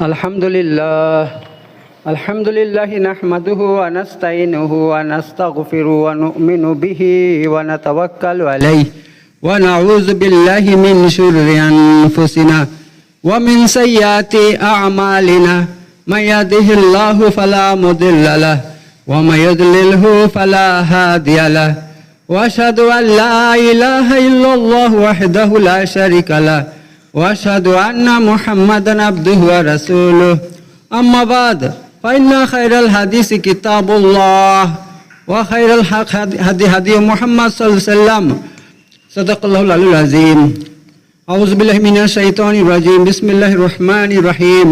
আলহামদুলিল্লাহ নাহমাদুহু ওয়া নাস্তাইনুহু ওয়া নাস্তাগফিরু ওয়া নু'মিনু বিহি ওয়া নাতাওয়াক্কালু আলাইহি ওয়া নাউযু বিল্লাহি মিন শুরুরি আনফুসিনা ওয়া মিন সাইয়্যাতি আ'মালিনা মান ইয়াহদিহিল্লাহু ফালা মুদিল্লা লাহু ওয়া মান ইউদ্লিলহু ফালা হাদিয়া লাহু ওয়া আশহাদু আন লা ইলাহা ইল্লাল্লাহু ওয়াহদাহু লা শারীকা লাহু ওয়া আশহাদু আন্না মুহাম্মাদান আবদুহু ওয়া রাসূলুহু আম্মা বাদ ফাইন্না খায়রাল হাদিসি কিতাবুল্লাহ ওয়া খায়রাল হাদি মুহাম্মদ সাল্লাল্লাহু আলাইহি ওয়াসাল্লাম সাদাকাল্লাহুল আলিয়্যুল আযীম আউযু বিল্লাহি মিনাশ শাইতানির রাজীম বিসমিল্লাহির রহমানির রহিম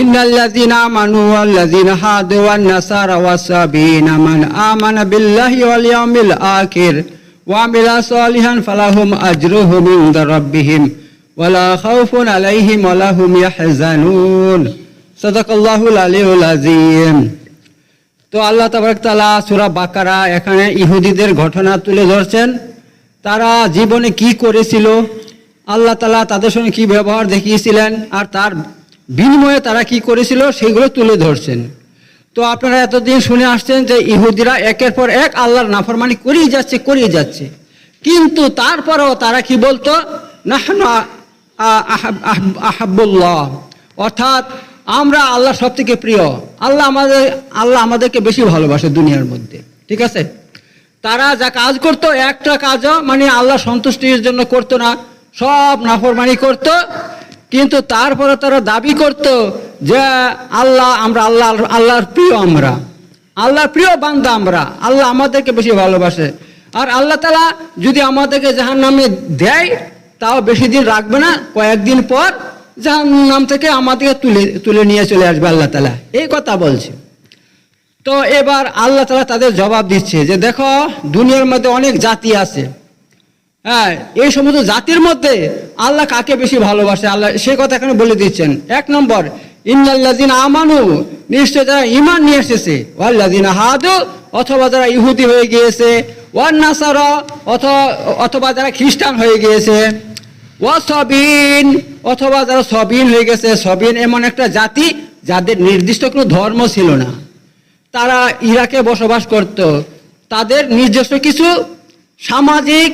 ইন্নাল্লাযীনা আমানু ওয়াল্লাযীনা হাদু ওয়ান নাসারা ওয়াস-সাবিনা মান আমানা বিল্লাহি ওয়াল ইয়াউমিল আখির ওয়া আমিলা সালিহান ফালাহুম আজরুহুম ইনদা রাব্বিহিম ওয়ালা খাউফুন আলাইহিম ওয়ালা হুম ইয়াহজানুন সাদাকাল্লাহুল আলিয়্যুল আযীম। তো আল্লাহ তাবারক তাআলা সূরা বাকারা এখানে ইহুদিদের ঘটনা তুলে ধরছেন। তারা জীবনে কি করেছিল, আল্লাহ তাআলা তাদের সঙ্গে কি ব্যবহার দেখিয়েছিলেন আর তার বিনিময়ে তারা কি করেছিল সেগুলো তুলে ধরছেন। তো আপনারা এতদিন শুনে আসছেন যে ইহুদিরা একের পর এক আল্লাহর নাফরমানি করেই যাচ্ছে, কিন্তু তারপরেও তারা কি বলতো, নাহনু আহাব্বুল্লাহ, অর্থাৎ আমরা আল্লাহ সব থেকে প্রিয়, আল্লাহ আমাদেরকে বেশি ভালোবাসে দুনিয়ার মধ্যে। ঠিক আছে, তারা যা কাজ করতো একটা কাজও মানে আল্লাহ সন্তুষ্টির জন্য করতো না, সব নাফরমানি করতো, কিন্তু তারপরে তারা দাবি করতো যে আল্লাহর প্রিয়, আমরা আল্লাহর প্রিয় বান্দা, আল্লাহ আমাদেরকে বেশি ভালোবাসে। আর আল্লাহ তাআলা যদি আমাদেরকে জাহান্নামে দেয় তাও বেশি দিন রাখবে না, কয়েকদিন পর জাহান্নাম থেকে আমাদেরকে তুলে নিয়ে চলে আসবে আল্লাহ তাআলা, এই কথা বলছে। তো এবার আল্লাহ তাআলা তাদের জবাব দিচ্ছে যে দেখো, দুনিয়ার মধ্যে অনেক জাতি আছে, হ্যাঁ, এই সমস্ত জাতির মধ্যে আল্লাহ কাকে বেশি ভালোবাসে আল্লাহ সে কথা এখানে বলে দিচ্ছেন। 1 নম্বর, ইন্নাল্লাযীনা আমানু, নিশ্চয় যারা ঈমান নিয়ে এসেছে, ওয়াল্লাযীনা হাদু, অথবা যারা ইহুদি হয়ে গিয়েছে, ওয়ান নাসারা, অথবা যারা খ্রিস্টান হয়ে গিয়েছে, ওয়াসাবিন, অথবা যারা সবিন হয়ে গেছে। সবিন এমন একটা জাতি যাদের নির্দিষ্ট কোনো ধর্ম ছিল না, তারা ইরাকে বসবাস করত, তাদের নিজস্ব কিছু সামাজিক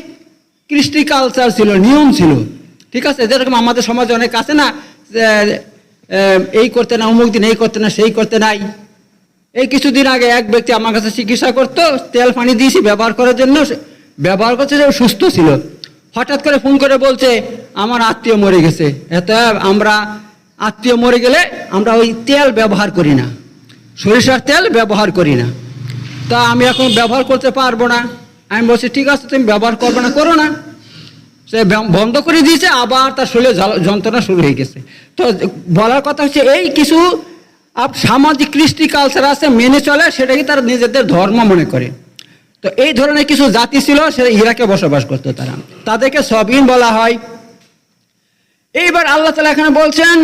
কৃষ্টি কালচার ছিল, নিয়ম ছিল। ঠিক আছে, যেরকম আমাদের সমাজে অনেক আছে না, এই করতে না, অমুক দিন এই করতে না, সেই করতে নাই। এই কিছুদিন আগে এক ব্যক্তি আমার কাছে চিকিৎসা করতো, তেল পানি দিয়েছি ব্যবহার করার জন্য, ব্যবহার করছে, যে সুস্থ ছিল, হঠাৎ করে ফোন করে বলছে আমার আত্মীয় মরে গেছে, এত আমরা আত্মীয় মরে গেলে আমরা ওই তেল ব্যবহার করি না, সরিষার তেল ব্যবহার করি না, তা আমি এখন ব্যবহার করতে পারবো না। আমি বলছি ঠিক আছে, তুমি ব্যবহার করবে না, করো না। সে বন্ধ করে দিয়েছে, আবার তার শরীরে যন্ত্রণা শুরু হয়ে গেছে। তো বলার কথা হচ্ছে, এই কিছু সামাজিক কৃষ্টি কালচার আছে, মেনে চলে, সেটাকে তারা নিজেদের ধর্ম মনে করে। তো এই ধরনের কিছু জাতি ছিল, সেটা ইরাকে বসবাস করতো, তাদেরকে সবিন বলা হয়। এইবার আল্লাহ তাআলা এখানে বলছেন,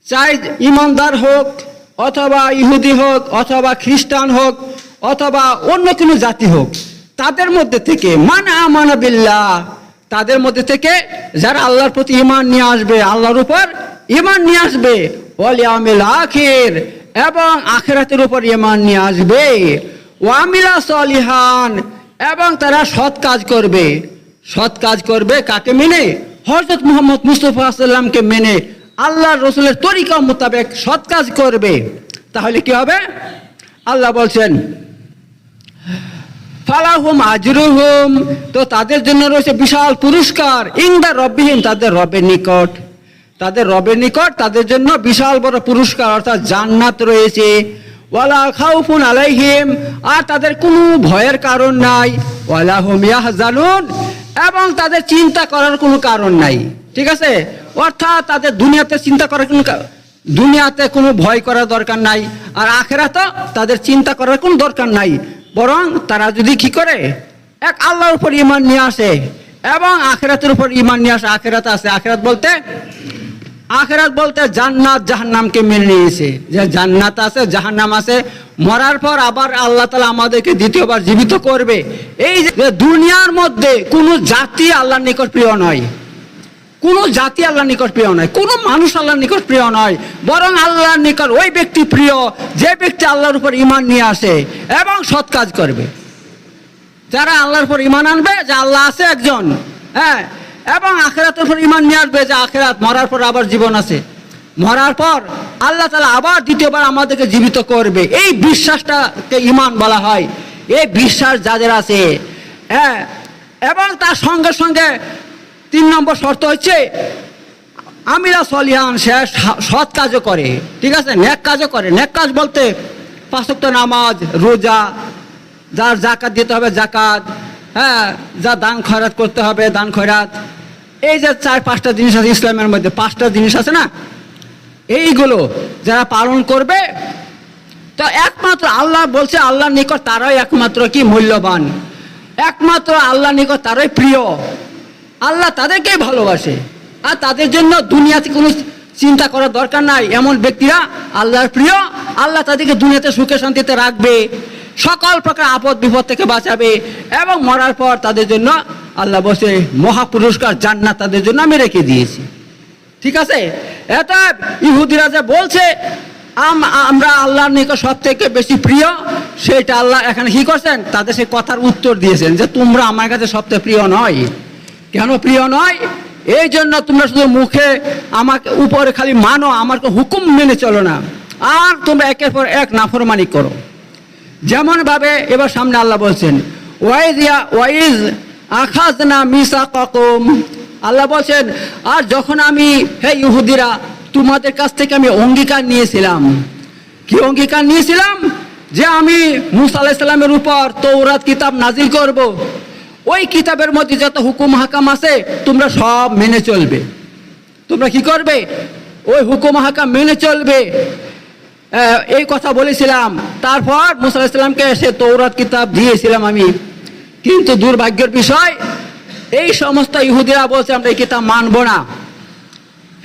চাই ইমানদার হোক, অথবা ইহুদি হোক, অথবা খ্রিস্টান হোক, অথবা অন্য কোনো জাতি হোক, তাদের মধ্যে থেকে মান আমানা বিল্লাহ, তাদের মধ্যে থেকে যারা আল্লাহর প্রতি ঈমান নিয়ে আসবে, আল্লাহর উপর ঈমান নিয়ে আসবে, ওয়াল ইয়াউমিল আখির, এবং আখিরাতের উপর ঈমান নিয়ে আসবে, ওয়া আমিলা সালিহান, এবং তারা সৎ কাজ করবে। সৎ কাজ করবে কাকে মেনে? হযরত মুহাম্মদ মুস্তাফা সাল্লাল্লাহু আলাইহি ওয়াসাল্লামকে মেনে, আল্লাহর রাসূলের তরিকা মোতাবেক সৎ কাজ করবে। তাহলে কি হবে? আল্লাহ বলছেন ফালাহুম আজরুহুম, তো তাদের জন্য রয়েছে বিশাল পুরস্কার, ইনদা রাব্বিহিম, তাদের রবের নিকট, তাদের জন্য বিশাল বড় পুরস্কার, অর্থাৎ জান্নাত রয়েছে। ওয়ালা খাউফুন আলাইহিম, আর তাদের কোনো ভয়ের কারণ নাই, ওয়ালা হুম ইয়াহজানুন, এবং তাদের চিন্তা করার কোনো কারণ নাই। ঠিক আছে, অর্থাৎ তাদের দুনিয়াতে কোনো ভয় করার দরকার নাই, আর আখিরাতে তাদের চিন্তা করার কোনো দরকার নাই। বরং তারা যদি কি করে, এক আল্লাহর উপর ঈমান নিয়ে আসে এবং আখিরাতের উপর ঈমান নিয়ে আসে। আখিরাত আছে, আখিরাত বলতে জান্নাত জাহান্নামকে মেনে নিয়েছে, যে জান্নাত আছে, জাহান্নাম আছে, মরার পর আবার আল্লাহ তাআলা আমাদেরকে দ্বিতীয়বার জীবিত করবে। এই যে দুনিয়ার মধ্যে কোনো জাতি আল্লাহর নিকট প্রিয় নয়, কোনো জাতি আল্লাহর নিকট প্রিয় নয়, কোনো মানুষ আল্লাহর নিকট প্রিয় নয়, বরং আল্লাহর নিকট ওই ব্যক্তি প্রিয় যে ব্যক্তি আল্লাহর উপর ঈমান নিয়ে আসে এবং সৎ কাজ করবে। যারা আল্লাহর উপর ঈমান আনবে যে আল্লাহ আছে একজন, হ্যাঁ, এবং আখিরাতের উপর ঈমান নিয়ে আসবে যে আখিরাত, মরার পর আবার জীবন আছে, মরার পর আল্লাহ তাআলা আবার দ্বিতীয়বার আমাদেরকে জীবিত করবে, এই বিশ্বাসটাকে ঈমান বলা হয়। এই বিশ্বাস যাদের আছে, হ্যাঁ, এবং তার সঙ্গে সঙ্গে 3 নম্বর শর্ত হচ্ছে আমিরা সলিহান, সে সৎ কাজও করে, ঠিক আছে, নেক কাজও করে। নেক কাজ বলতে 5 ওয়াক্ত নামাজ, রোজা, যার জাকাত দিতে হবে জাকাত, হ্যাঁ, যা দান খয়রাত করতে হবে দান খয়রাত, এই যে 4-5টা জিনিস আছে ইসলামের মধ্যে, 5টা জিনিস আছে না, এইগুলো যারা পালন করবে তো একমাত্র আল্লাহ বলছে আল্লাহর নিকট তারাই একমাত্র কি মূল্যবান, একমাত্র আল্লাহর নিকট তারাই প্রিয়, আল্লাহ তাদেরকেই ভালোবাসে। আর তাদের জন্য দুনিয়াতে কোনো চিন্তা করার দরকার নাই, এমন ব্যক্তিরা আল্লাহর প্রিয়, আল্লাহ তাদেরকে দুনিয়াতে সুখে শান্তিতে রাখবে, সকল প্রকার আপদ বিপদ থেকে বাঁচাবে, এবং মরার পর তাদের জন্য আল্লাহ বলছে মহাপুরস্কার জান্নাত তাদের জন্য আমি রেখে দিয়েছি, ঠিক আছে। এটা ইহুদিরা যে বলছে আমরা আল্লাহর নিকট সব থেকে বেশি প্রিয়, সেটা আল্লাহ এখানে কি করছেন, তাদের সেই কথার উত্তর দিয়েছেন যে তোমরা আমার কাছে সবচেয়ে প্রিয় নয়। কেন প্রিয় নয়? এই জন্য তোমরা শুধু মুখে আমাকে উপরে খালি মানো, আমার হুকুম মেনে চলো না, আর তোমরা একের পর এক নাফরমানি করো। যেমন ভাবে এবার সামনে আল্লাহ বলছেন ওয়াইজ আখাযনা মিসাকাকুম, আল্লাহ বলছেন আর যখন আমি হে ইহুদিরা তোমাদের কাছ থেকে আমি অঙ্গীকার নিয়েছিলাম। কি অঙ্গীকার নিয়েছিলাম? যে আমি মুসা আলাইহিস সালামের উপর তৌরাত কিতাব নাজিল করব, ওই কিতাবের মধ্যে যত হুকুম হাকাম আছে তোমরা সব মেনে চলবে। তোমরা কি করবে? ওই হুকুম হাকাম মেনে চলবে, এই কথা বলেছিলাম। তারপর মুসা আলাইহিস সালামকে সে তৌরাত কিতাব দিয়েছিলাম আমি। কিন্তু দুর্ভাগ্যের বিষয় এই সমস্ত ইহুদিরা বলছে আমরা এই কিতাব মানব না।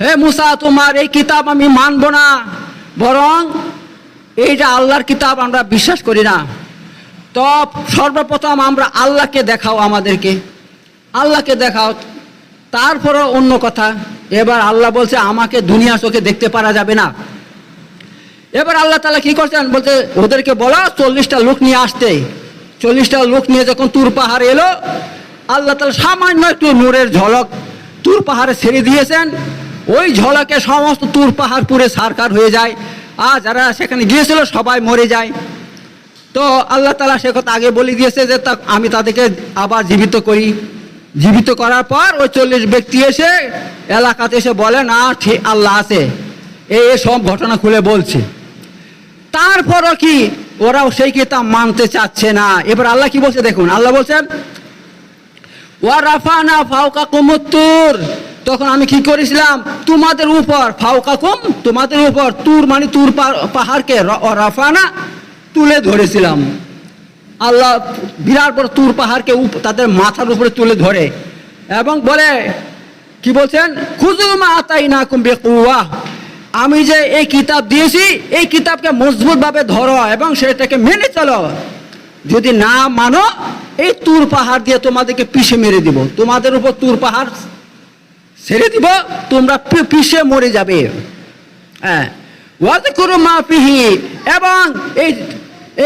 হে মুসা, তোমার এই কিতাব আমি মানব না, বরং এই যে আল্লাহর কিতাব আমরা বিশ্বাস করি না। তো সর্বপ্রথম আমরা আল্লাহকে দেখাও, আমাদেরকে আল্লাহকে দেখাও, তারপরও অন্য কথা। এবার আল্লাহ বলছে আমাকে দুনিয়া চোখে দেখতে পারা যাবে না। এবার আল্লাহ তাআলা কি করছেন বলতে ওদেরকে বলো 40টা লোক নিয়ে আসতে। 40টা লোক নিয়ে যখন তুর পাহাড় এলো, আল্লাহ তাআলা সামান্য একটু নূরের ঝলক তুর পাহাড়ে ছেড়ে দিয়েছেন। ওই ঝলকে সমস্ত তুর পাহাড় পুরে ছারখার হয়ে যায়, আর যারা সেখানে গিয়েছিল সবাই মরে যায়। তো আল্লাহ তাআলা সে কথা আগে বলে দিয়েছে যে আমি তাদেরকে আবার জীবিত করি। জীবিত করার পর ওই 40 ব্যক্তি এসে এলাকাতে এসে বলে না ঠিক আল্লাহ আছে, এই সব ঘটনা খুলে বলছে। তারপরও কি ওরাও সেই কিতাব মানতে চাচ্ছে না। এবার আল্লাহ কি বলছে দেখুন, আল্লাহ বলছেন ওয়া রাফানা ফাওকাকুমুত তুর, তখন আমি কি করেছিলাম তোমাদের উপর, ফাওকাকুম তোমাদের উপর, তুর মানে তুর পাহাড়কে, রাফানা তুলে ধরেছিলাম। আল্লাহ বিরাট বড় তুর পাহাড়কে তাদের মাথার উপরে তুলে ধরে এবং বলে কি বলছেন, খুযু মা আতাইনাকুম বিকুওয়া, আমি যে এই কিতাব দিয়েছি এই কিতাবকে মজবুতভাবে ধরো এবং সেটাকে মেনে চলো। যদি না মানো এই তুর পাহাড় দিয়ে তোমাদেরকে পিষে মেরে দিব, তোমাদের উপর তুর পাহাড় ছেড়ে দিব, তোমরা পিষে মরে যাবে। হ্যাঁ, ওয়াযকুরু মা ফিহি, এবং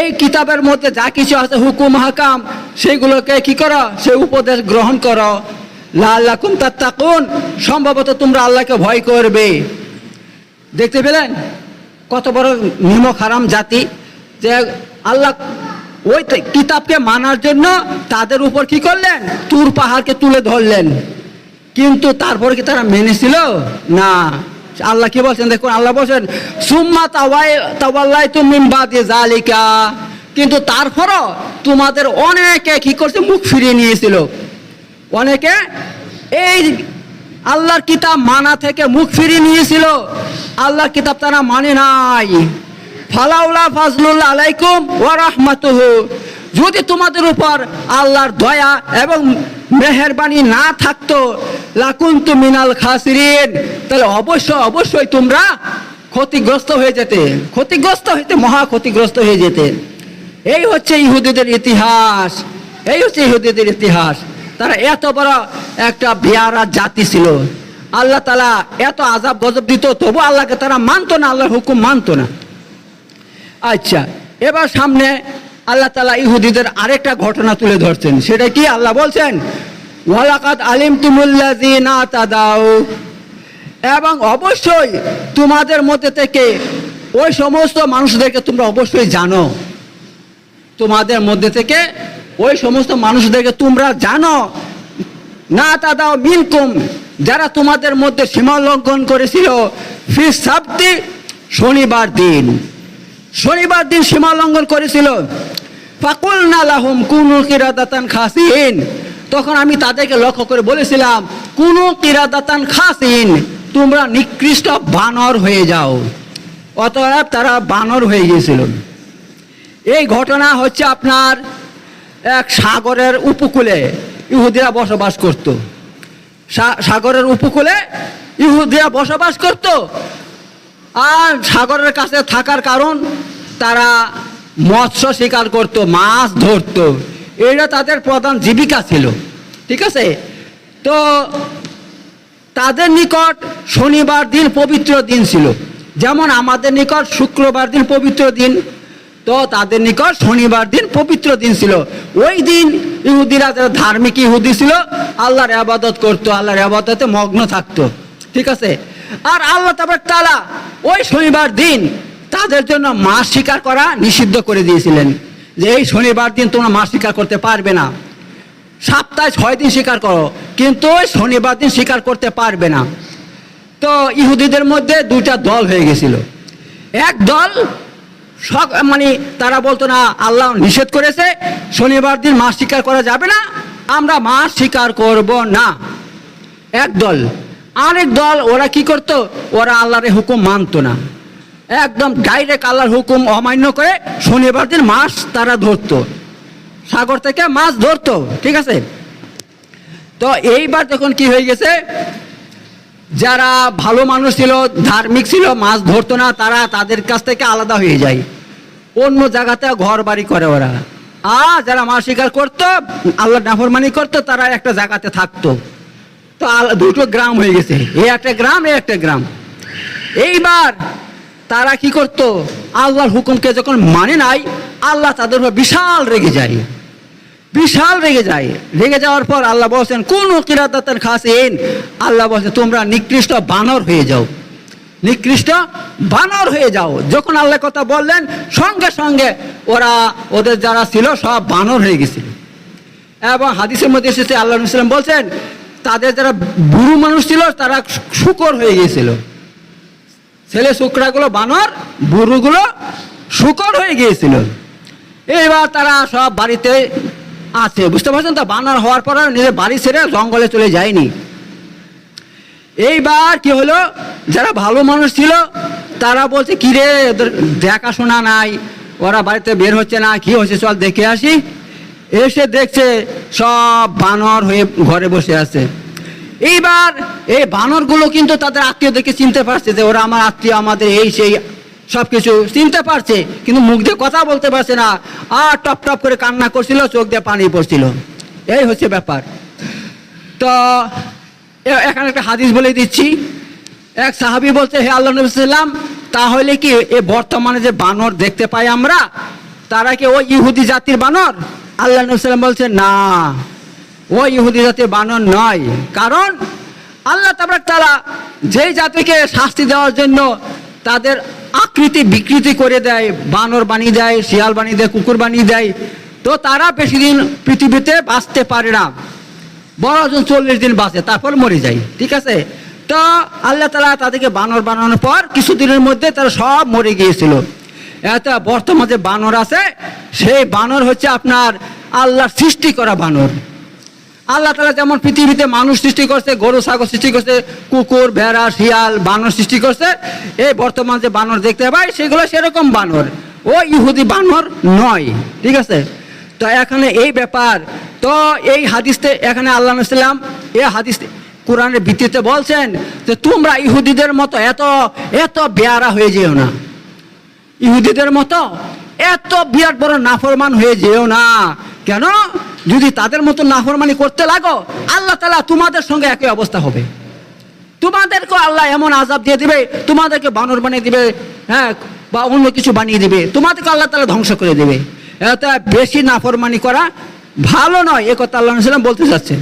এই কিতাবের মধ্যে যা কিছু আছে হুকুম হাকাম সেগুলোকে কি করো, সেই উপদেশ গ্রহণ করো। লাআল্লাকুম তাত্তাকুন, সম্ভবত তোমরা আল্লাহকে ভয় করবে। দেখতে পেলেন কত বড় নিমক হারাম জাতি, যে আল্লাহ ওই কিতাবকে মানার জন্য তাদের উপর কি করলেন, তুর পাহাড়কে তুলে ধরলেন। কিন্তু তারপরে কি তারা মেনেছিল না? আল্লাহ কি বলছেন দেখুন, আল্লাহ বলছেন সুম্মা তাওয়াল্লাইতুম মিন বাদি যালিকা, কিন্তু তারপরও তোমাদের অনেকে কি করছে, মুখ ফিরিয়ে নিয়েছিল। অনেকে এই আল্লাহর কিতাব মানা থেকে মুখ ফিরিয়ে নিয়েছিল, আল্লাহর কিতাব তারা মানে নাই। ফালাউলা ফাজলুল্লাহ আলাইকুম ওয়া রাহমাতুহু, যদি তোমাদের উপর আল্লাহর দয়া এবং মেহেরবানি না থাকতো, লাকুনতু মিনাল খাসিরিন, তাহলে অবশ্যই তোমরা ক্ষতিগ্রস্ত হয়ে যেতে, ক্ষতিগ্রস্ত হইতে মহা ক্ষতিগ্রস্ত হয়ে যেতে। এই হচ্ছে ইহুদিদের ইতিহাস, এই হচ্ছে ইহুদিদের ইতিহাস। তারা এত বড় একটা বেয়ারা জাতি ছিল, আল্লাহ তাআলা এত আযাব গজব দিত, তবু আল্লাহকে তারা মানতো না, আল্লাহর হুকুম মানতো না। আচ্ছা, এবার সামনে আল্লাহ তাআলা ইহুদিদের আরেকটা ঘটনা তুলে ধরছেন। সেটা কি? আল্লাহ বলছেন, ওয়ালাকাদ আলিমতুমুল্লাযিনা তাদাউ, এবং অবশ্যই তোমাদের মধ্যে থেকে ওই সমস্ত মানুষদেরকে তোমরা অবশ্যই জানো, তোমাদের মধ্যে থেকে ওই সমস্ত মানুষদেরকে তোমরা জানো, না তাদাও মিনকুম, যারা তোমাদের মধ্যে সীমা লঙ্ঘন করেছিল, ফি সাবতি, শনিবার দিন, শনিবার দিন সীমা লঙ্ঘন করেছিল। ফাকুলনা লাহুম কুনু কিরাদাতান খাসিন, তখন আমি তাদেরকে লক্ষ্য করে বলেছিলাম, কুনু কিরাদাতান খাসিন, তোমরা নিকৃষ্ট বানর হয়ে যাও। অতএব তারা বানর হয়ে গিয়েছিল। এই ঘটনা হচ্ছে আপনার এক সাগরের উপকূলে ইহুদিরা বসবাস করত। সাগরের উপকূলে ইহুদিরা বসবাস করত, আর সাগরের কাছে থাকার কারণ তারা মৎস্য শিকার করত, মাছ ধরত, এটা তাদের প্রধান জীবিকা ছিল। ঠিক আছে? তো তাদের নিকট শনিবার দিন পবিত্র দিন ছিল, যেমন আমাদের নিকট শুক্রবার দিন পবিত্র দিন, তো তাদের নিকট শনিবার দিন পবিত্র দিন ছিল। ওই দিন ইহুদিরা, যারা ধার্মিক ইহুদি ছিল, আল্লাহর ইবাদত করতো, আল্লাহর ইবাদতে মগ্ন থাকতো। ঠিক আছে? আর আল্লাহ তাআলা ওই শনিবার দিন তাদের জন্য মাছ শিকার করা নিষিদ্ধ করে দিয়েছিলেন, যে এই শনিবার দিন তোমরা মাছ শিকার করতে পারবে না। সপ্তাহে 6 দিন শিকার করো, কিন্তু ওই শনিবার দিন শিকার করতে পারবে না। তো ইহুদিদের মধ্যে দুইটা দল হয়ে গেছিল। এক দল মানে তারা বলতো না, আল্লাহ নিষেধ করেছে, শনিবার দিন মাছ শিকার করা যাবে না, আমরা মাছ শিকার করব না, এক দল। আরেক দল ওরা কি করত, ওরা আল্লাহর হুকুম মানতো না, একদম ডাইরেক্ট আল্লাহর হুকুম অমান্য করে শনিবার দিন মাছ তারা ধরতো, সাগর থেকে মাছ ধরতো। ঠিক আছে? তো এইবার তখন কি হয়ে গেছে, যারা ভালো মানুষ ছিল, ধার্মিক ছিল, মাছ ধরতো না, তারা তাদের কাছ থেকে আলাদা হয়ে যায়, অন্য জায়গাতে ঘর বাড়ি করে ওরা। আর যারা মাছ শিকার করতো, আল্লাহ নাফরমানি করতো, তারা একটা জায়গাতে থাকতো। তো দুটো গ্রাম হয়ে গেছে, এই একটা গ্রাম, এই একটা গ্রাম। এইবার তারা কি করত, আল্লাহর হুকুমকে যখন মানে নাই, আল্লাহ তাদের উপর বিশাল রেগে যায়, বিশাল রেগে যায়। রেগে যাওয়ার পর আল্লাহ বলছেন, কোন কিরাদাতান খাসিন, আল্লাহ বলছেন তোমরা নিকৃষ্ট বানর হয়ে যাও, নিকৃষ্ট বানর হয়ে যাও। যখন আল্লাহ কথা বললেন, সঙ্গে সঙ্গে ওরা, ওদের যারা ছিল সব বানর হয়ে গেছিল। এবং হাদিসের মধ্যে এসেছে, আল্লাহ নবী সাল্লাল্লাহু আলাইহি ওয়াসাল্লাম বলছেন, তাদের যারা বুড়ো মানুষ ছিল তারা শূকর হয়ে গিয়েছিল। ছেলে শুকরাগুলো বানর, বুড়োগুলো শূকর হয়ে গিয়েছিল। এইবার তারা সব বাড়িতে আছে, বুঝতে পারছেন তো? বানর হওয়ার পর নিজের বাড়ি ছেড়ে জঙ্গলে চলে যায়নি। এইবার কি হলো, যারা ভালো মানুষ ছিল তারা বলছে, কিরে ওদের দেখাশোনা নাই, ওরা বাড়িতে বের হচ্ছে না, কি হচ্ছে, চল দেখে আসি। এসে দেখছে সব বানর হয়ে ঘরে বসে আছে। এইবার এই বানরগুলো কিন্তু তাদের আত্মীয়দেরকে চিনতে পারছে, যে ওরা আমার আত্মীয়, আমাদের এই সেই সব কিছু চিনতে পারছে, কিন্তু মুখ দিয়ে কথা বলতে পারছে না, আর টপ টপ করে কান্না করছিল, চোখ দিয়ে পানি পড়ছিল। এই হচ্ছে ব্যাপার। তো এখানে একটা হাদিস বলে দিচ্ছি। এক সাহাবী বলছে, হে আল্লাহ নবী সাল্লাম, তাহলে কি এ বর্তমানে যে বানর দেখতে পাই আমরা, তারা কি ওই ইহুদি জাতির বানর? আল্লাহ নবী সাল্লাম বলছেন, না, ওই ইহুদি জাতির বানর নয়। কারণ আল্লাহ তাআলা যেই জাতিকে শাস্তি দেওয়ার জন্য তাদের আকৃতি বিকৃতি করে দেয়, বানর বানিয়ে দেয়, শিয়াল বানিয়ে দেয়, কুকুর বানিয়ে দেয়, তো তারা বেশি দিন পৃথিবীতে বাঁচতে পারে না, বড়জন 40 দিন বাঁচে, তারপর মরে যায়। ঠিক আছে? তো আল্লাহ তাআলা তাদেরকে বানর বানানোর পর কিছুদিনের মধ্যে তারা সব মরে গিয়েছিল। এত বর্তমানে যে বানর আছে, সেই বানর হচ্ছে আপনার আল্লাহর সৃষ্টি করা বানর। আল্লাহ তাআলা যেমন পৃথিবীতে মানুষ সৃষ্টি করছে, গরু ছাগল সৃষ্টি করছে, কুকুর ভেড়া শিয়াল বানর সৃষ্টি করছে, এই বর্তমান যে বানর দেখতে পাই সেগুলো সেরকম বানর, ও ইহুদি বানর নয়। ঠিক আছে? তো এখানে এই ব্যাপার। তো এই হাদিসে এখানে আল্লাহ সাল্লাম এই হাদিস কোরআনের ভিত্তিতে বলছেন যে তোমরা ইহুদিদের মতো এত এত বেয়ারা হয়ে যেও না, ইহুদিদের মতো এত বিরাট বড় নাফরমান হয়ে যেও না। কেন? যদি তাদের মতো নাফরমানি করতে লাগো, আল্লাহ তাআলা তোমাদের সঙ্গে একই অবস্থা হবে। তোমাদেরকে আল্লাহ এমন আযাব দিয়ে দিবে, তোমাদেরকে বানর বানিয়ে দিবে, হ্যাঁ, বা অন্য কিছু বানিয়ে দিবে, তোমাদেরকে আল্লাহ তাআলা ধ্বংস করে দেবে। এটা বেশি নাফরমানি করা ভালো নয়, এ কথা আল্লাহ সাল্লাম বলতে চাচ্ছেন।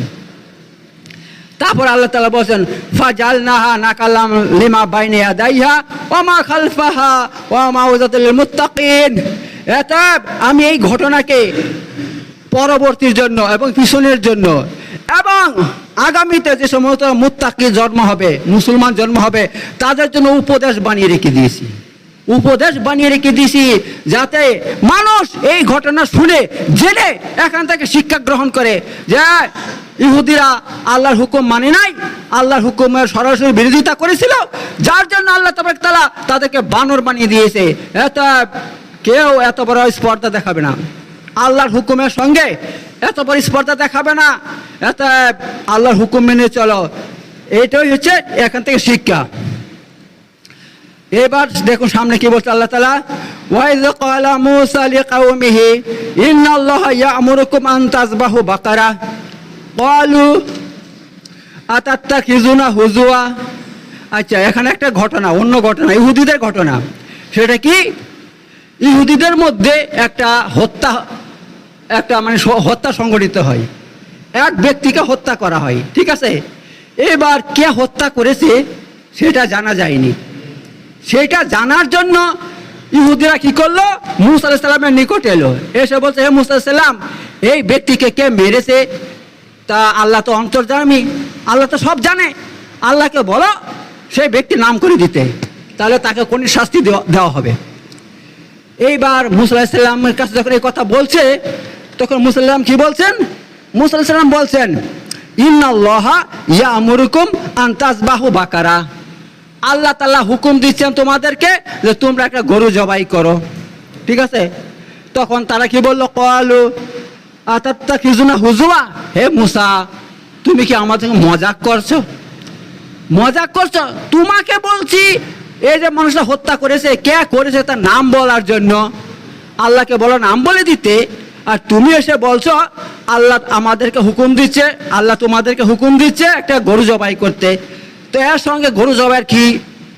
তারপর আল্লাহ তাআলা বলেন ফাজালনাহা নাকালাম লিমা বাইনা ইয়াদাইহা ওয়া মা খালফাহা ওয়া মাউযাতাল লিল মুত্তাকিন। এটা আমি এই ঘটনাকে পরবর্তীর জন্য এবং পিছনের জন্য এবং আগামীতে যে সমস্ত মুত্তাকি জন্ম হবে, মুসলমান জন্ম হবে, তাদের জন্য উপদেশ বানিয়ে রেখে দিয়েছি। উপদেশ বানিয়ে রেখে দিয়েছি যাতে মানুষ এই ঘটনা শুনে জেনে এখান থেকে শিক্ষা গ্রহণ করে যে ইহুদিরা আল্লাহর হুকুম মানে নাই, আল্লাহর হুকুমের সরাসরি বিরোধিতা করেছিল, যার জন্য আল্লাহ তাবারক তাআলা তাদেরকে বানর বানিয়ে দিয়েছে। এটা কেউ এত বড় স্পর্ধা দেখাবে না, আল্লাহর হুকুমের সঙ্গে এত বড় স্পর্ধা দেখাবে না, এটা আল্লাহর হুকুম মেনে চলো, এটাই হচ্ছে এখান থেকে শিক্ষা। এবার দেখুন সামনে কি বলছে আল্লাহ তাআলা, ওয়াইয ক্বালা মূসা লিকাওমিহি ইন্নাল্লাহা ইয়া'মুরুকুম আন তাযবাহু বাকারা ক্বালু আতাত্তাখিযুনা হুজুয়া। আচ্ছা, এখানে একটা ঘটনা, অন্য ঘটনা, ইহুদিদের ঘটনা। সেটা কি, ইহুদিদের মধ্যে একটা হত্যা সংঘটিত হয়, এক ব্যক্তিকে হত্যা করা হয়, ঠিক আছে। এবার কে হত্যা করেছে সেটা জানা যায়নি। সেটা জানার জন্য ইহুদিরা কি করলো, মূসা আলাইহিস সালামের নিকট এলো, এসে বলছে হে মূসা আলাইহিস সালাম, এই ব্যক্তিকে কে মেরেছে তা আল্লাহ তো অন্তর্যামী, আল্লাহ তো সব জানে, আল্লাহকে বলো সেই ব্যক্তির নাম করে দিতে, তাহলে তাকে কোন শাস্তি দেওয়া হবে। এইবার মূসা আলাইহিস সালামের কাছে যখন এই কথা বলছে, তখন মূসা আলাইহিস সালাম কি বলছেন, মূসা আলাইহিস সালাম বলছেন ইন্নাল্লাহা ইয়া'মুরুকুম আন তাযবাহু বাকারা, আল্লাহ তাআলা হুকুম দিচ্ছেন তোমাদেরকে যে তোমরা একটা গরু জবাই করো, ঠিক আছে। তখন তারা কি বললো, ক্বালু আতাত্তাখিযুনা হুজুয়া, হে মূসা তুমি কি আমাদের মজাক করছো, মজাক করছো? তোমাকে বলছি এই যে মানুষটা হত্যা করেছে, কে করেছে তার নাম বলার জন্য, আল্লাহকে বলো নাম বলে দিতে, আর তুমি এসে বলছো আল্লাহ আমাদেরকে হুকুম দিচ্ছে, আল্লাহ তোমাদেরকে হুকুম দিচ্ছে একটা গরু জবাই করতে। তো এর সঙ্গে গরু জবাইয়ের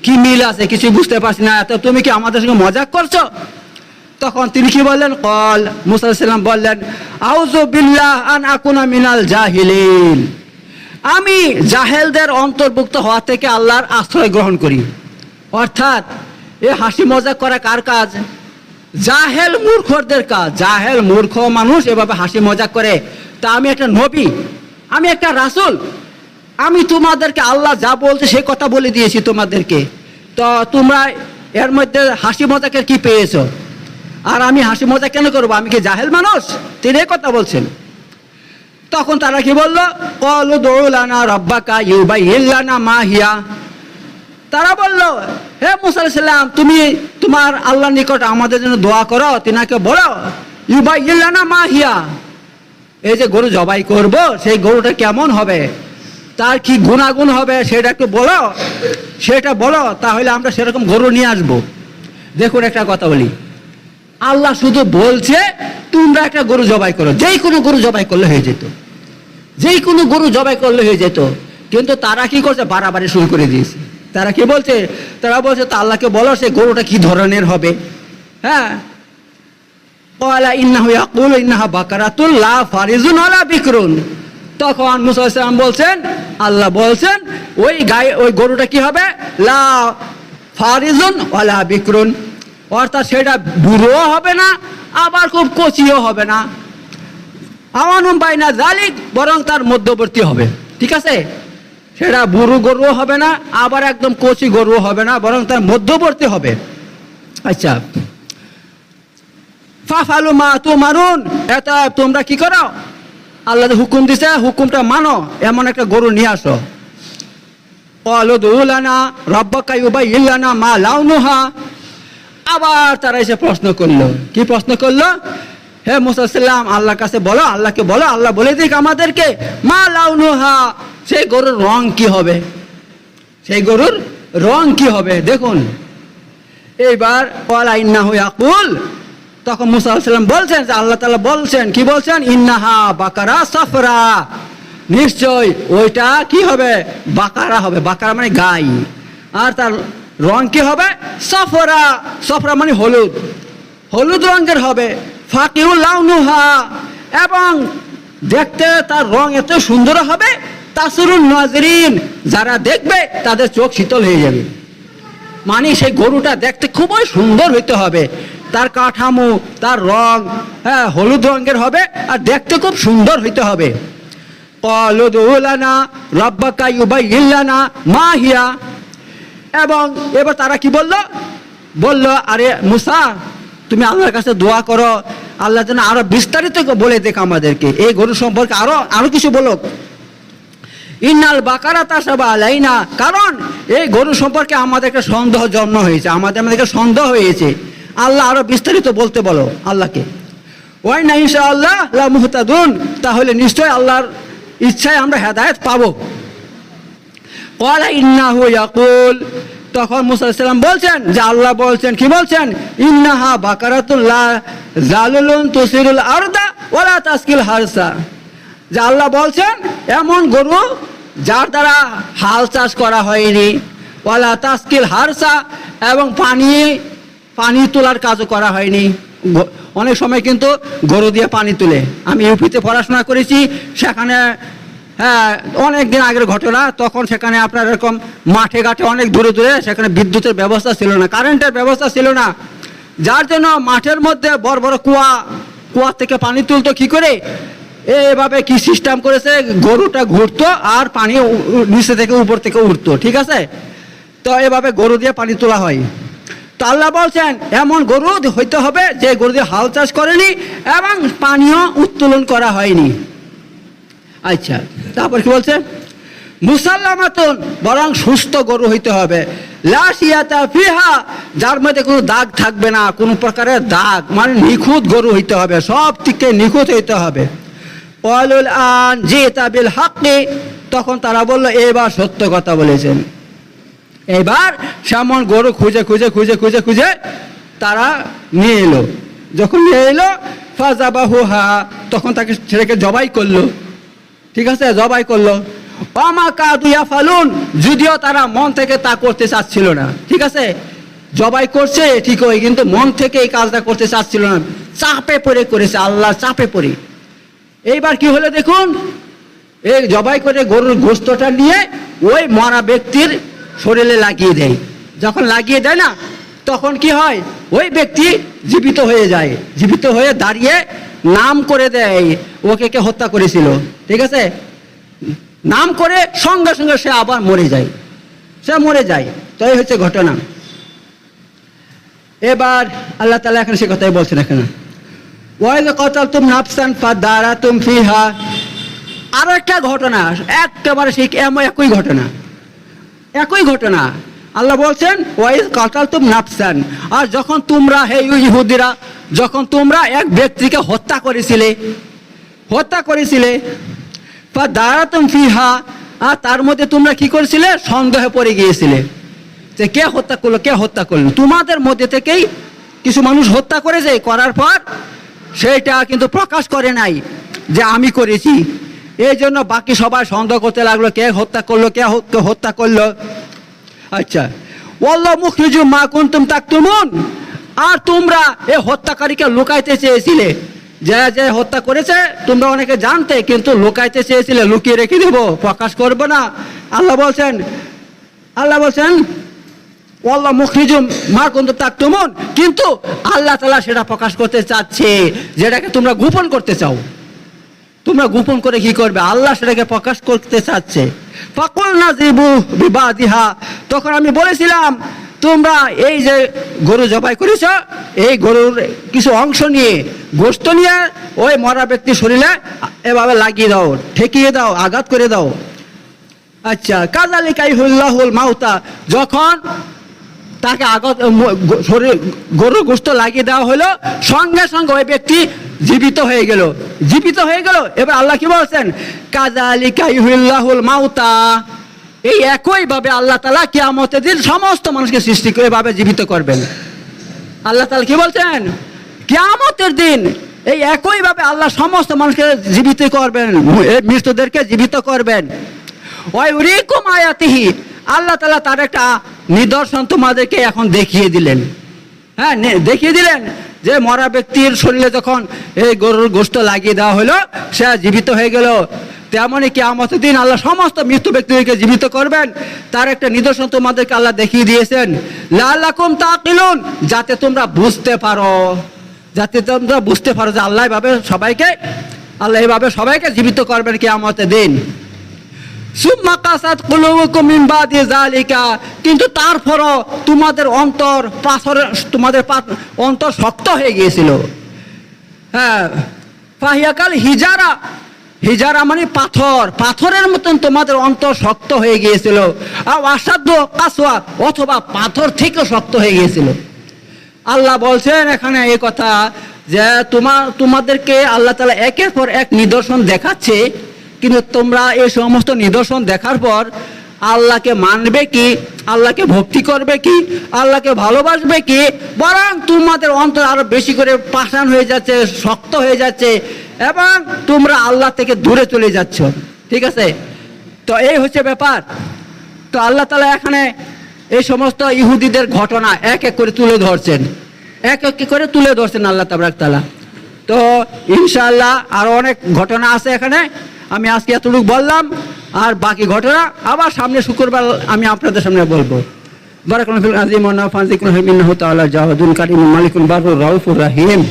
কি মিল আছে কিছু বুঝতে পারছি না, তো তুমি কি আমাদের সঙ্গে মজাক করছো? তখন তিনি কি বললেন, ক্বাল, মূসা আলাইহিস সালাম বললেন আউযু বিল্লাহ আন আকুনা মিনাল জাহিলিন, আমি জাহেলদের অন্তর্ভুক্ত হওয়া থেকে আল্লাহর আশ্রয় গ্রহণ করি। অর্থাৎ এ হাসি মজাক করা কার কাজ? জাহেল মূর্খদের কাজ। জাহেল মূর্খ মানুষ এভাবে হাসি মজাক করে। তা আমি একটা নবী, আমি একটা রাসূল, আমি তোমাদেরকে আল্লাহ যা বলছে সে কথা বলে দিয়েছি তোমাদেরকে, তো তোমরা এর মধ্যে হাসি মজাকের কি পেয়েছো? আর আমি হাসি মজা কেন করবো? আমি কি জাহেল মানুষ? তিনি কথা বলছেন। তখন তারা কি বললো, ক্বালু উদউ লানা রাব্বাকা ইউবাইয়িন লানা মা হিয়া, তারা বলল হে মূসা আলাইহিস সালাম তুমি তোমার আল্লাহর নিকট আমাদের জন্য দোয়া করো, তিনাকে বলো ইউবাইয়িন লানা মা হিয়া, এই যে গরু জবাই করব সেই গরুটা কেমন হবে, তার কি গুণাগুণ হবে সেটা একটু বলো, সেটা বলো, তাহলে আমরা সেরকম গরু নিয়ে আসবো। দেখুন একটা কথা বলি, আল্লাহ শুধু বলছে তোমরা একটা গরু জবাই করো, যেই কোনো গরু জবাই করলে হয়ে যেত, যেই কোনো গরু জবাই করলে হয়ে যেত। কিন্তু তারা কি করছে, বাড়াবাড়ি শুরু করে দিয়েছে। তারা কি বলছে, তারা বলছে তা আল্লাহকে বলো সেই গরুটা কি ধরনের হবে। হ্যাঁ, ক্বালা ইন্নাহু ইয়াকুলু ইন্নাহা বাকারাতুন লা ফারিজুন ওয়ালা বিকরুন। তখন মূসা আলাইহিস সালাম বলছেন, আল্লাহ বলছেন ওই গরুটা কি হবে, লা ফারিজুন ওয়ালা বিকরুন, অর্থাৎ সেটা বুড়ো হবে না আবার খুব কচিও হবে না, আমানুম বাইনা যালিক, বরং তার মধ্যবর্তী হবে, ঠিক আছে। সেটা বুড়ো গরুও হবে না আবার একদম কচি গরুও হবে না, বরং তার মধ্যবর্তী হবে। আচ্ছা, ফাফালু মা তুমারুন, এটা তোমরা কি করো, আল্লাহ হুকুম দিছে হুকুমটা মানো, এমন একটা গরু নিয়ে আসো। ক্বালু উদউ লানা রাব্বাকা ইউবাইয়িন লানা মা লাউনুহা, আবার তারা এসে প্রশ্ন করলো, কি প্রশ্ন করলো, হে মূসা আলাইহিস সালাম আল্লাহর কাছে বলো, আল্লাহকে বলো আল্লাহ বলে দিক আমাদেরকে মা লাউনুহা, সেই গরুর রং কি হবে, সেই গরুর রং কি হবে। দেখুন এইবার ক্বালা ইন্নাহু ইয়াকুল, তখন মূসা আলাইহিস সালাম বলছেন যে আল্লাহ তাআলা বলছেন, কি বলছেন, ইন্নাহা বাকারা সাফরা, নিশ্চয় ওইটা কি হবে, বাকারা হবে, বাকারা মানে গাই। আর তার রং কি হবে, সফরা, সফরা মানে হলুদ, হলুদ রঙের হবে। ফাকিউল লাউনুহা, এবং দেখতে তার রং এত সুন্দর হবে, তাসরুন নাজরিন, যারা দেখবে তাদের চোখ শীতল হয়ে যাবে। মানে সেই গরুটা দেখতে খুবই সুন্দর হইতে হবে, তার কাঠামো, তার রং, হ্যাঁ, হলুদ রঙের হবে আর দেখতে খুব সুন্দর হইতে হবে। ক্বালু উদউ লানা রাব্বাকা ইউবাইয়িন লানা মা হিয়া, এবং এবার তারা কি বলল, আরে মুসা, তুমি আল্লাহর কাছে দোয়া করো, আল্লাহ যেন আরো বিস্তারিত বলে দেখ আমাদেরকে এই গরু সম্পর্কে, আরো কিছু বলো। ইন্নাল বাকারা তাসাবা আলাইনা, কারণ এই গরু সম্পর্কে আমাদেরকে সন্দেহ জন্ম হয়েছে, আমাদেরকে সন্দেহ হয়েছে, আল্লাহ আরো বিস্তারিত বলতে বলো আল্লাহকে। ওয়াই না ইনশাআল্লাহ লা মুহতাদুন, তাহলে নিশ্চয় আল্লাহর ইচ্ছায় আমরা হেদায়েত পাবো। ক্বালা ইন্নাহু ইয়াকুল, তখন মুসা আলাইহিস সালাম বলছেন যে আল্লাহ বলছেন, কি বলছেন, ইন্নাহা বাকারাতুল লা জালুলুন তুসিরুল আরদা ওয়ালা তাসকিল হারসা, যে আল্লাহ বলছেন এমন গরু যার দ্বারা হাল চাষ করা হয়নি, ওয়ালা তাসকিল হারসা, এবং পানি তোলার কাজও করা হয়নি। অনেক সময় কিন্তু গরু দিয়ে পানি তুলে, আমি ইউপিতে পড়াশোনা করেছি, সেখানে হ্যাঁ অনেক দিন আগের ঘটনা, তখন সেখানে আপনার এরকম মাঠে ঘাটে অনেক দূরে দূরে সেখানে বিদ্যুতের ব্যবস্থা ছিল না, কারেন্টের ব্যবস্থা ছিল না, যার জন্য মাঠের মধ্যে বড় বড় কুয়া থেকে পানি তুলতো কি করে, এভাবে কি সিস্টেম করেছে, গরুটা ঘুরতো আর পানি নিচে থেকে উপর থেকে উঠতো, ঠিক আছে। তো এভাবে গরু দিয়ে পানি তোলা হয়। তো আল্লাহ বলছেন এমন গরু হইতে হবে যে গরু দিয়ে হাল চাষ করেনি এবং পানিও উত্তোলন করা হয়নি। আচ্ছা, তারপর কি বলছে, মুসাল্লামাতুন, বরং সুস্থ গরু হইতে হবে, লা শিয়াতা ফিহা, যার মধ্যে কোনো দাগ থাকবে না, কোনো প্রকারের দাগ, মানে নিখুঁত গরু হইতে হবে, সব থেকে নিখুঁত হইতে হবে। ক্বালুল আন জিতা বিল হাক্কি, তখন তারা বলল এবার সত্য কথা বলেছেন। এবার সেমন গরু খুঁজে খুঁজে খুঁজে খুঁজে খুঁজে তারা নিয়ে এলো। যখন নিয়ে এলো ফাযাবাহুহা, তখন তাকে ছেলেকে জবাই করলো, ঠিক আছে, জবাই করলো। ওমা কাদু ইয়াফালুন, যদিও তারা মন থেকে তা করতে চাচ্ছিল না, ঠিক আছে, জবাই করছে ঠিকই, কিন্তু মন থেকে এই কাজটা করতে চাচ্ছিল না, চাপে পড়ে করেছে, আল্লাহ চাপে পড়ে। এইবার কি হলো দেখুন, এই জবাই করে গরুর গোশতটা নিয়ে ওই মরা ব্যক্তির শরীরে লাগিয়ে দেয়। যখন লাগিয়ে দেয় না, তখন কি হয়, ওই ব্যক্তি জীবিত হয়ে যায়, জীবিত হয়ে দাঁড়িয়ে নাম করে দেয় ওকে কে হত্যা করেছিল, ঠিক আছে, নাম করে সঙ্গে সঙ্গে সে আবার মরে যায়, সে মরে যায়। তো এই হচ্ছে ঘটনা। এবার আল্লাহ তাআলা এখন সে কথাই বলছেন এখানে, ওয়াইজ কাতালতুম নাফসান ফাদারাতুম ফিহা, আরো একটা ঘটনা, একেবারে সেই একই ঘটনা আল্লাহ বলছেন, ওয়াইজ কাতালতুম নাফসান, আর যখন তোমরা, হে ইহুদিরা, যখন তোমরা এক ব্যক্তিকে হত্যা করেছিলে ফাদারাতুম ফিহা, আর তার মধ্যে তোমরা কি করেছিলে, সন্দেহে পড়ে গিয়েছিলে যে কে হত্যা করলো। তোমাদের মধ্যে থেকেই কিছু মানুষ হত্যা করেছে, করার পর সেইটা কিন্তু প্রকাশ করে নাই যে আমি করেছি, এই জন্য বাকি সবাই সন্দেহ করতে লাগলো কে হত্যা করলো। আচ্ছা, ওয়াল্লাহু মুখরিজুম মা কুনতুম তাকতুমুন, আর তোমরা এই হত্যাকারীকে লুকাইতে চেয়েছিলে, যে হত্যা করেছে তোমরা অনেকে জানতে, কিন্তু লুকাইতে চেয়েছিলে, লুকিয়ে রেখে দেবো, প্রকাশ করবো না। আল্লাহ বলছেন ওয়াল্লাহু মুখরিজুম মা কুনতুম তাকতুমুন, কিন্তু আল্লাহ তাআলা সেটা প্রকাশ করতে চাচ্ছে, যেটাকে তোমরা গোপন করতে চাও, তোমরা গোপন করে কি করবে, আল্লাহ সেটাকে প্রকাশ করতে চাচ্ছে। ফাকুলনা যিবু বিবাদিহা, তখন আমি বলেছিলাম তোমরা এই যে গরু জবাই করেছ, এই গরুর কিছু অংশ নিয়ে, গোশত নিয়ে ওই মরা ব্যক্তির শরীরে এভাবে লাগিয়ে দাও, ঠেকিয়ে দাও, আঘাত করে দাও। আচ্ছা, কাযালিকা ইহুল্লাহুল মাউতা, যখন তাকে গরুর গোশত লাগিয়ে দেওয়া হলো, সঙ্গে সঙ্গে ওই ব্যক্তি জীবিত হয়ে গেল। এবার আল্লাহ কি বলছেন, কাযালিকা ইহুল্লাহুল মাউতা, এই একইভাবে আল্লাহ তাআলা কিয়ামতের দিন সমস্ত মানুষকে সৃষ্টি করে এভাবে জীবিত করবেন। আল্লাহ তাআলা কি বলছেন, কিয়ামতের দিন এই একইভাবে আল্লাহ সমস্ত মানুষকে জীবিত করবেন, মৃতদেরকে জীবিত করবেন। ওই উরিকুম আয়াতিহি, আল্লাহ তাআলা তার একটা নিদর্শন তোমাদেরকে এখন দেখিয়ে দিলেন। হ্যাঁ, দেখিয়ে দিলেন যে মরা ব্যক্তির শরীরে যখন এই গরুর গোশত লাগিয়ে দেওয়া হলো, সে জীবিত হয়ে গেল। তেমনই কিয়ামতের দিন আল্লাহ সমস্ত মৃত্যু ব্যক্তিদেরকে জীবিত করবেন, তার একটা নিদর্শন তোমাদেরকে আল্লাহ দেখিয়ে দিয়েছেন। লাআল্লাকুম তাকিলুন, যাতে তোমরা বুঝতে পারো, যাতে তোমরা বুঝতে পারো যে আল্লাহ এইভাবে সবাইকে জীবিত করবেন কিয়ামতের দিন। সুম্মা কাসাত কুলুবুকুম মিন বাদি যালিকা, কিন্তু তারপরও তোমাদের অন্তর অন্তর শক্ত হয়ে গিয়েছিল। হ্যাঁ, ফাহিয়াকাল হিজারা, হিজারা মানে পাথরের মতন তোমাদের অন্তর শক্ত হয়ে গিয়েছিল। আর আসাধ্য কাসওয়া, অথবা পাথর থেকে শক্ত হয়ে গিয়েছিল। আল্লাহ বলছেন এখানে এই কথা যে তোমাদেরকে আল্লাহ তাআলা একের পর এক নিদর্শন দেখাচ্ছে, কিন্তু তোমরা এই সমস্ত নিদর্শন দেখার পর আল্লাহকে মানবে কি, আল্লাহকে ভক্তি করবে কি, আল্লাহকে ভালোবাসবে কি, বরং তোমাদের অন্তর আরো বেশি করে পাষাণ হয়ে যাচ্ছে, শক্ত হয়ে যাচ্ছে, এবং তোমরা আল্লাহ থেকে দূরে চলে যাচ্ছ। ঠিক আছে, তো এই হচ্ছে ব্যাপার। তো আল্লাহ তাআলা এখানে এই সমস্ত ইহুদিদের ঘটনা এক এক করে তুলে ধরছেন, আল্লাহ তাবারাক তাআলা। তো ইনশাআল্লাহ আরো অনেক ঘটনা আছে এখানে, আমি আজকে এতটুকু বললাম, আর বাকি ঘটনা আবার সামনে শুক্রবার আমি আপনাদের সামনে বলবো। বারাকাল্লাহু ফিল আযীম ওয়া নাফা'নি বিকুম মিন্নাহু তাআলা জাওয়াদুন কারীমুন মালিকুন বারুর রাউফুর রাহিম।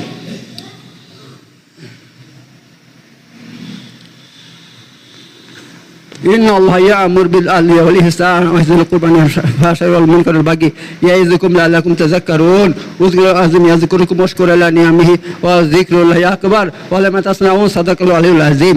إن الله يأمر بالعدل والإحسان وإيتاء ذي القربى والفحشاء والمنكر والبغي يعظكم لعلكم تذكرون اذكروا العظيم يذكركم واشكروا على نعمه وذكر الله أكبر ولما تصنعون صدق الله العلي العظيم.